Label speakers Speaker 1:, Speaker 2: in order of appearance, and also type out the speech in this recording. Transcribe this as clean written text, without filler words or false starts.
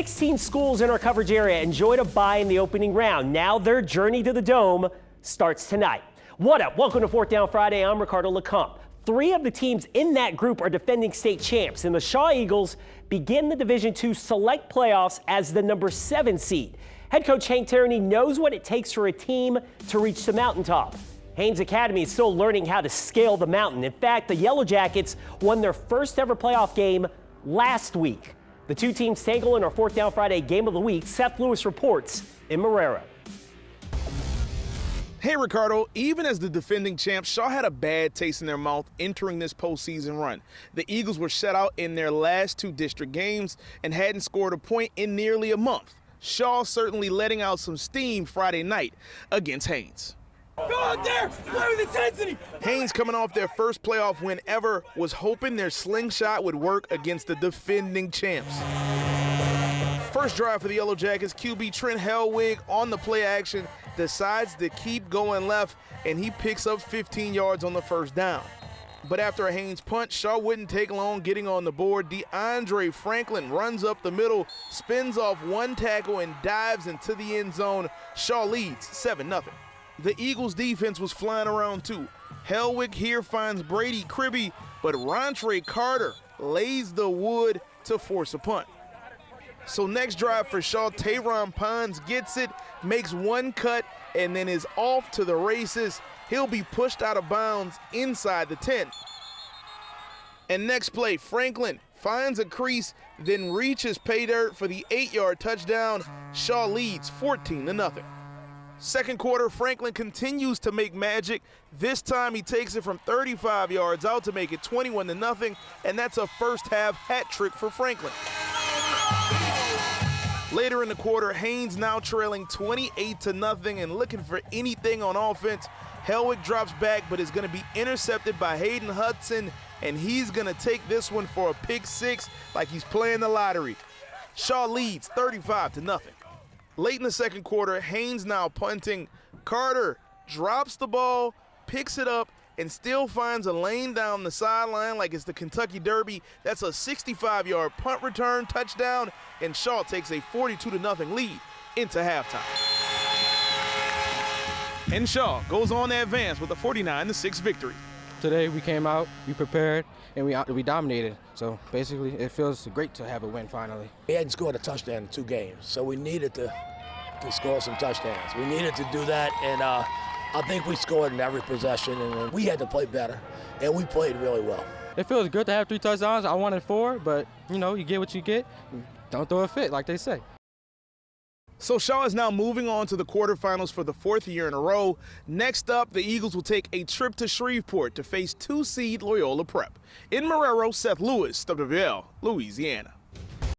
Speaker 1: 16 schools in our coverage area enjoyed a bye in the opening round. Now their journey to the Dome starts tonight. What up? Welcome to 4th Down Friday. I'm Ricardo LeCompte. 3 of the teams in that group are defending state champs, and the Shaw Eagles begin the Division II Select Playoffs as the number 7 seed. Head coach Hank Tierney knows what it takes for a team to reach the mountaintop. Haynes Academy is still learning how to scale the mountain. In fact, the Yellow Jackets won their first ever playoff game last week. The 2 teams tangle in our 4th Down Friday Game of the Week. Seth Lewis reports in Marrero.
Speaker 2: Hey Ricardo, even as the defending champs, Shaw had a bad taste in their mouth entering this postseason run. The Eagles were shut out in their last 2 district games and hadn't scored a point in nearly a month. Shaw certainly letting out some steam Friday night against Haynes.
Speaker 3: Go out there, play with intensity.
Speaker 2: Haynes, coming off their first playoff win ever, was hoping their slingshot would work against the defending champs. First drive for the Yellow Jackets, QB Trent Hellwig on the play action decides to keep going left, and he picks up 15 yards on the first down. But after a Haynes punt, Shaw wouldn't take long getting on the board. DeAndre Franklin runs up the middle, spins off 1 tackle, and dives into the end zone. Shaw leads 7-0. The Eagles' defense was flying around too. Hellwig here finds Brady Cribby, but Rontre Carter lays the wood to force a punt. So next drive for Shaw, Tayron Pons gets it, makes 1 cut, and then is off to the races. He'll be pushed out of bounds inside the 10. And next play, Franklin finds a crease, then reaches pay dirt for the 8-yard touchdown. Shaw leads 14-0. Second quarter, Franklin continues to make magic. This time he takes it from 35 yards out to make it 21-0, and that's a first half hat trick for Franklin. Later in the quarter, Haynes now trailing 28-0 and looking for anything on offense. Hellwig drops back but is going to be intercepted by Hayden Hudson, and he's going to take this one for a pick 6 like he's playing the lottery. Shaw leads 35-0. Late in the second quarter, Haynes now punting. Carter drops the ball, picks it up, and still finds a lane down the sideline like it's the Kentucky Derby. That's a 65-yard punt return touchdown, and Shaw takes a 42-0 lead into halftime. And Shaw goes on to advance with a 49-6 victory.
Speaker 4: Today we came out, we prepared, and we dominated. So basically it feels great to have a win finally.
Speaker 5: We hadn't scored a touchdown in 2 games, so we needed to score some touchdowns. We needed to do that, and I think we scored in every possession, and we had to play better, and we played really well.
Speaker 4: It feels good to have 3 touchdowns. I wanted 4, but you get what you get. Don't throw a fit, like they say.
Speaker 2: So Shaw is now moving on to the quarterfinals for the 4th year in a row. Next up, the Eagles will take a trip to Shreveport to face 2-seed Loyola Prep. In Marrero, Seth Lewis, WWL, Louisiana.